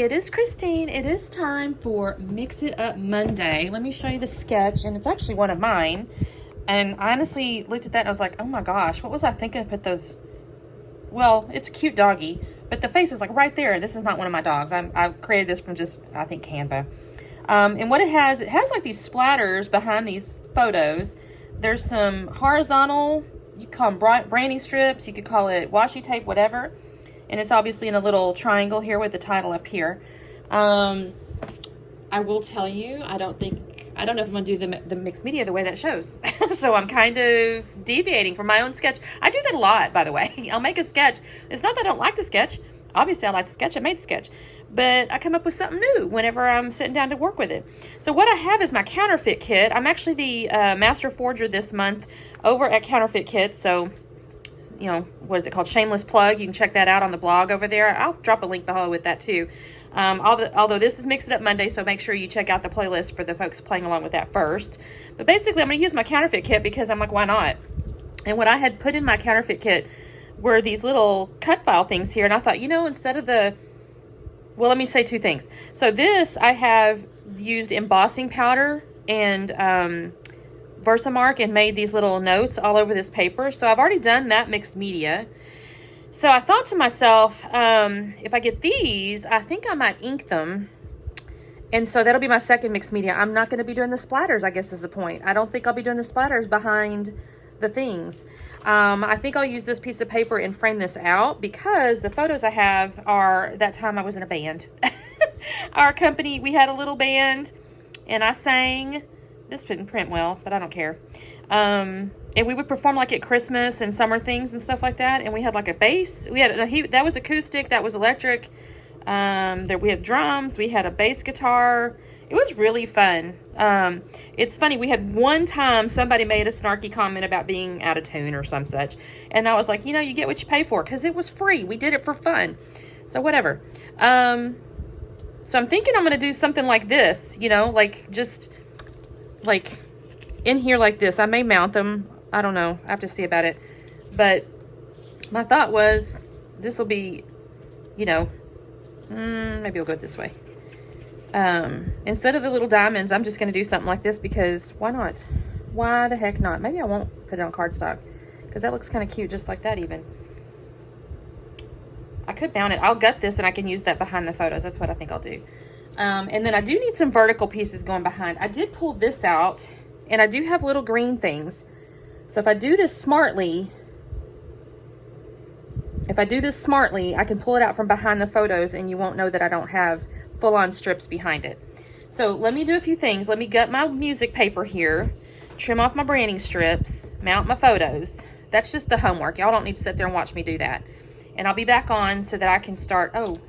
it is Christine. It is time for Mix It Up Monday. Let me show you the sketch, and it's actually one of mine. And I honestly looked at that and I was like, oh my gosh, what was I thinking to put those? Well, it's a cute doggy, but the face is like right there. This is not one of my dogs. I created this from just, I think, Canva. And what it has like these splatters behind these photos. There's some horizontal, you could call them branding strips, you could call it washi tape, whatever. And it's obviously in a little triangle here with the title up here. I will tell you, I don't know if I'm going to do the mixed media the way that shows. So I'm kind of deviating from my own sketch. I do that a lot, by the way. I'll make a sketch. It's not that I don't like the sketch. Obviously, I like the sketch. I made the sketch. But I come up with something new whenever I'm sitting down to work with it. So what I have is my Counterfeit kit. I'm actually the Master Forger this month over at Counterfeit Kit. So, you know, what is it called? Shameless plug. You can check that out on the blog over there. I'll drop a link below with that too. Although this is Mix It Up Monday, so make sure you check out the playlist for the folks playing along with that first. But basically, I'm going to use my Counterfeit kit because I'm like, why not? And what I had put in my Counterfeit kit were these little cut file things here. And I thought, you know, instead of well, let me say two things. So this, I have used embossing powder and Versamark and made these little notes all over this paper. So I've already done that mixed media. So I thought to myself, if I get these, I think I might ink them. And so that'll be my second mixed media. I'm not going to be doing the splatters, I guess is the point. I don't think I'll be doing the splatters behind the things. I think I'll use this piece of paper and frame this out because the photos I have are that time I was in a band. Our company, we had a little band and I sang. This didn't print well, but I don't care. And we would perform like at Christmas and summer things and stuff like that. And we had like a bass. We had that was acoustic, that was electric. There we had drums. We had a bass guitar. It was really fun. It's funny. We had one time somebody made a snarky comment about being out of tune or some such, and I was like, you know, you get what you pay for because it was free. We did it for fun, so whatever. So I'm thinking I'm gonna do something like this. You know, like just like in here like this. I may mount them. I don't know. I have to see about it. But my thought was this will be, you know, maybe I'll go this way. Instead of the little diamonds, I'm just going to do something like this because why not? Why the heck not? Maybe I won't put it on cardstock because that looks kind of cute just like that even. I could mount it. I'll gut this and I can use that behind the photos. That's what I think I'll do. And then I do need some vertical pieces going behind. I did pull this out and I do have little green things. So if I do this smartly, I can pull it out from behind the photos and you won't know that I don't have full-on strips behind it. So let me do a few things. Let me gut my music paper here, trim off my branding strips, mount my photos. That's just the homework. Y'all don't need to sit there and watch me do that. And I'll be back on so that I can start. Oh,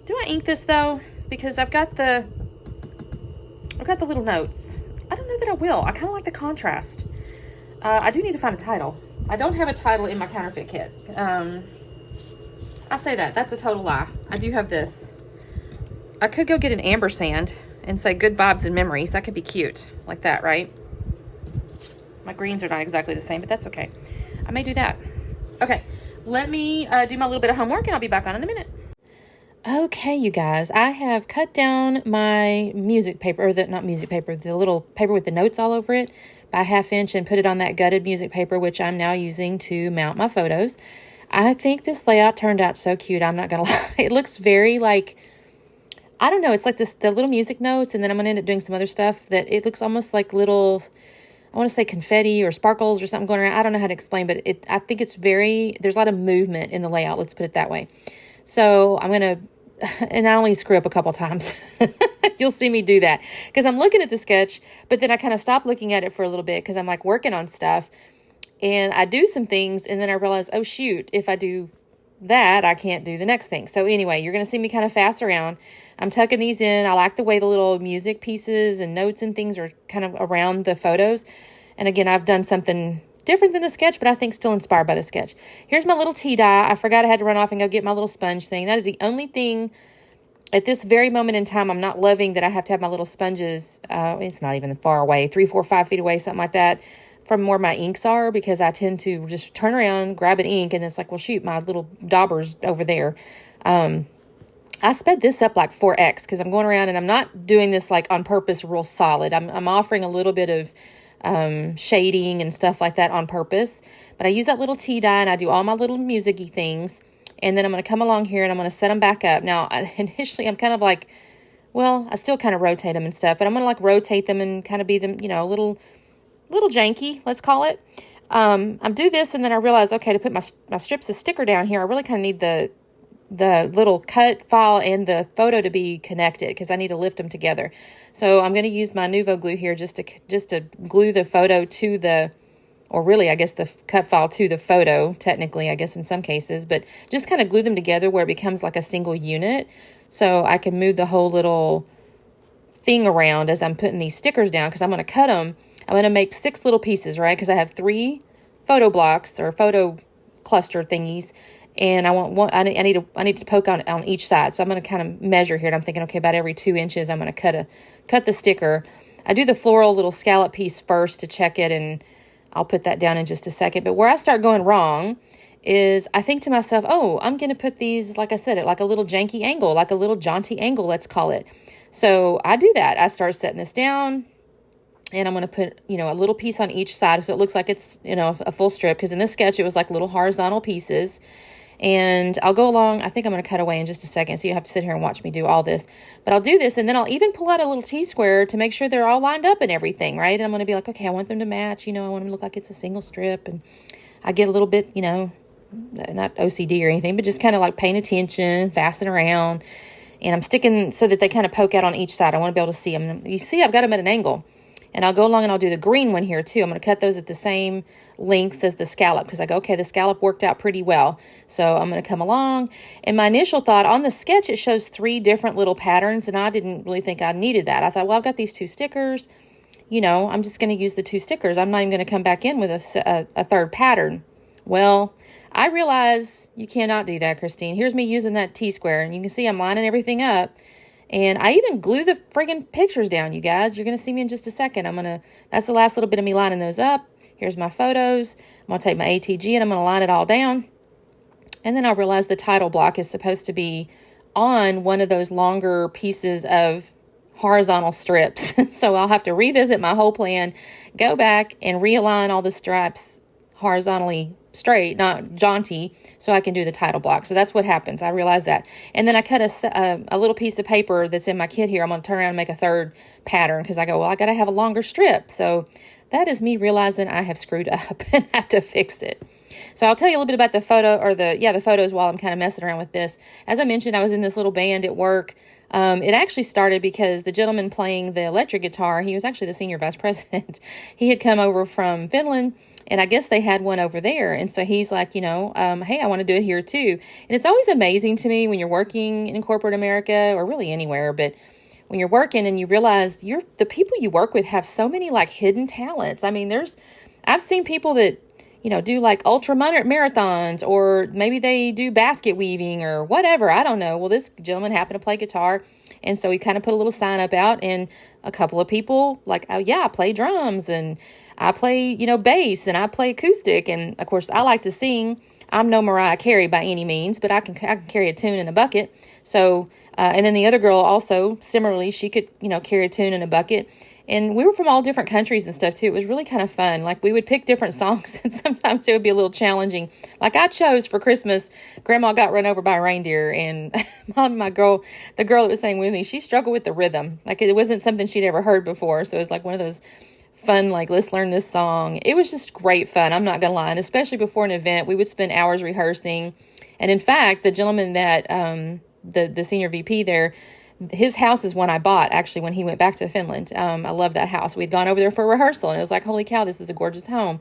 do I ink this though? Because I've got the little notes. I don't know that I will. I kind of like the contrast. I do need to find a title. I don't have a title in my Counterfeit kit. I say that. That's a total lie. I do have this. I could go get an ampersand and say good vibes and memories. That could be cute. Like that, right? My greens are not exactly the same, but that's okay. I may do that. Okay. Let me do my little bit of homework and I'll be back on in a minute. Okay, you guys. I have cut down my music paper, or not music paper, the little paper with the notes all over it by 1/2 inch and put it on that gutted music paper, which I'm now using to mount my photos. I think this layout turned out so cute. I'm not going to lie. It looks very like, I don't know. It's like the little music notes. And then I'm going to end up doing some other stuff that it looks almost like little, I want to say confetti or sparkles or something going around. I don't know how to explain, but I think it's there's a lot of movement in the layout. Let's put it that way. So I'm going to, and I only screw up a couple times. You'll see me do that because I'm looking at the sketch, but then I kind of stop looking at it for a little bit because I'm like working on stuff. And I do some things and then I realize, oh shoot, if I do that, I can't do the next thing. So anyway, you're going to see me kind of fast around. I'm tucking these in. I like the way the little music pieces and notes and things are kind of around the photos. And again, I've done something different than the sketch, but I think still inspired by the sketch. Here's my little tea dye. I forgot I had to run off and go get my little sponge thing. That is the only thing at this very moment in time I'm not loving, that I have to have my little sponges. It's not even far away, 3, 4, 5 feet away, something like that, from where my inks are, because I tend to just turn around, grab an ink, and it's like, well, shoot, my little dauber's over there. I sped this up like 4x because I'm going around and I'm not doing this like on purpose real solid. I'm offering a little bit of shading and stuff like that on purpose. But I use that little tea dye and I do all my little music-y things. And then I'm going to come along here and I'm going to set them back up. Now, initially, I'm kind of like, well, I still kind of rotate them and stuff. But I'm going to like rotate them and kind of be them, a little janky, let's call it. I do this and then I realize, okay, to put my strips of sticker down here, I really kind of need the little cut file and the photo to be connected because I need to lift them together. So I'm going to use my Nuvo glue here just to glue the photo to the, or really I guess the cut file to the photo, technically I guess in some cases, but just kind of glue them together where it becomes like a single unit so I can move the whole little thing around as I'm putting these stickers down because I'm going to cut them. I'm going to make 6 little pieces, right? Because I have 3 photo blocks or photo cluster thingies. And I need to poke on each side. So I'm going to kind of measure here. And I'm thinking, okay, about every 2 inches, I'm going to cut the sticker. I do the floral little scallop piece first to check it, and I'll put that down in just a second. But where I start going wrong is I think to myself, oh, I'm going to put these, like I said, at like a little janky angle, like a little jaunty angle, let's call it. So I do that. I start setting this down. And I'm going to put, a little piece on each side so it looks like it's, a full strip. Because in this sketch, it was like little horizontal pieces. And I'll go along. I think I'm going to cut away in just a second, so you have to sit here and watch me do all this. But I'll do this, and then I'll even pull out a little T-square to make sure they're all lined up and everything, right? And I'm going to be like, okay, I want them to match. I want them to look like it's a single strip. And I get a little bit, not OCD or anything, but just kind of like paying attention, fasten around. And I'm sticking so that they kind of poke out on each side. I want to be able to see them. You see, I've got them at an angle. And I'll go along and I'll do the green one here too. I'm going to cut those at the same lengths as the scallop because I go, okay, the scallop worked out pretty well. So I'm going to come along. And my initial thought on the sketch, it shows 3 different little patterns. And I didn't really think I needed that. I thought, well, I've got these 2 stickers. I'm just going to use the 2 stickers. I'm not even going to come back in with a third pattern. Well, I realize you cannot do that, Christine. Here's me using that T-square. And you can see I'm lining everything up. And I even glue the friggin' pictures down, you guys. You're going to see me in just a second. That's the last little bit of me lining those up. Here's my photos. I'm going to take my ATG and I'm going to line it all down. And then I realized the title block is supposed to be on one of those longer pieces of horizontal strips. So I'll have to revisit my whole plan, go back and realign all the stripes horizontally straight, not jaunty, so I can do the title block. So that's what happens. I realized that. And then I cut a little piece of paper that's in my kit here. I'm going to turn around and make a third pattern because I go, well, I got to have a longer strip. So that is me realizing I have screwed up and have to fix it. So I'll tell you a little bit about the photo or the photos while I'm kind of messing around with this. As I mentioned, I was in this little band at work. It actually started because the gentleman playing the electric guitar, he was actually the senior vice president. He had come over from Finland. And I guess they had one over there. And so he's like, hey, I want to do it here too. And it's always amazing to me when you're working in corporate America or really anywhere, but when you're working and you realize the people you work with have so many like hidden talents. I mean, I've seen people that, do like ultra marathons or maybe they do basket weaving or whatever. I don't know. Well, this gentleman happened to play guitar. And so he kind of put a little sign up out and a couple of people like, oh yeah, I play drums and I play, bass and I play acoustic. And of course I like to sing. I'm no Mariah Carey by any means, but I can carry a tune in a bucket. So, and then the other girl also, similarly, she could, carry a tune in a bucket. And we were from all different countries and stuff too. It was really kind of fun. Like we would pick different songs and sometimes it would be a little challenging. Like I chose for Christmas, Grandma Got Run Over by a Reindeer. And the girl that was saying with me, she struggled with the rhythm. Like it wasn't something she'd ever heard before. So it was like one of those fun, like, let's learn this song. It was just great fun. I'm not going to lie. And especially before an event, we would spend hours rehearsing. And in fact, the gentleman that, the senior VP there, his house is one I bought actually when he went back to Finland. I love that house. We'd gone over there for rehearsal and it was like, holy cow, this is a gorgeous home.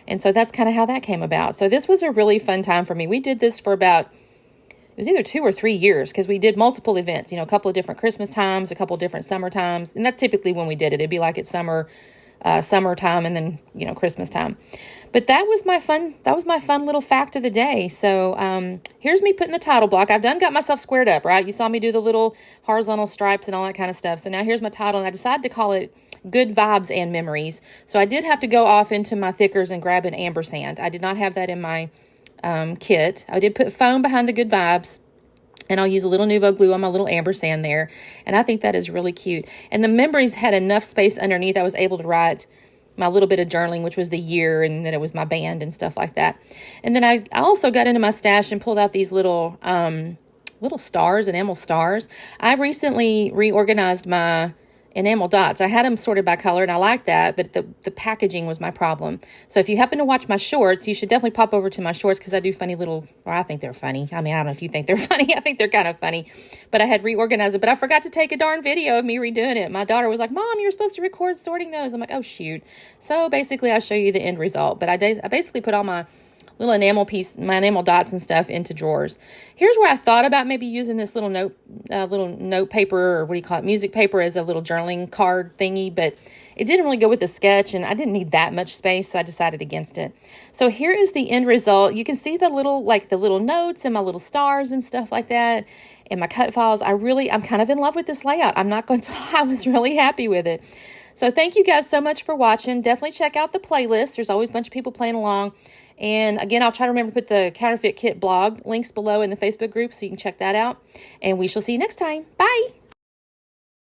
And so that's kind of how that came about. So this was a really fun time for me. We did this for it was either 2 or 3 years because we did multiple events, a couple of different Christmas times, a couple of different summer times. And that's typically when we did it. It'd be like it's summertime and then, Christmas time. But that was my fun little fact of the day. So here's me putting the title block. I've got myself squared up, right? You saw me do the little horizontal stripes and all that kind of stuff. So now here's my title, and I decided to call it Good Vibes and Memories. So I did have to go off into my thickers and grab an ampersand. I did not have that in my kit. I did put foam behind the Good Vibes. And I'll use a little Nuvo glue on my little amber sand there. And I think that is really cute. And the memories had enough space underneath. I was able to write my little bit of journaling, which was the year, and then it was my band and stuff like that. And then I also got into my stash and pulled out these little stars, enamel stars. I recently reorganized my enamel dots. I had them sorted by color, and I liked that, but the packaging was my problem. So if you happen to watch my shorts, you should definitely pop over to my shorts, because I do funny little, or I think they're funny. I mean, I don't know if you think they're funny. I think they're kind of funny. But I had reorganized it, but I forgot to take a darn video of me redoing it. My daughter was like, Mom, you were supposed to record sorting those. I'm like, oh, shoot. So basically, I'll show you the end result. But I basically put all my little my enamel dots and stuff into drawers. Here's where I thought about maybe using this little note paper, or what do you call it, music paper, as a little journaling card thingy, but it didn't really go with the sketch, and I didn't need that much space, so I decided against it. So here is the end result. You can see the little notes and my little stars and stuff like that, and my cut files. I'm kind of in love with this layout. I'm not going to lie, I was really happy with it. So thank you guys so much for watching. Definitely check out the playlist. There's always a bunch of people playing along. And again, I'll try to remember to put the Counterfeit Kit blog links below in the Facebook group, so you can check that out. And we shall see you next time. Bye!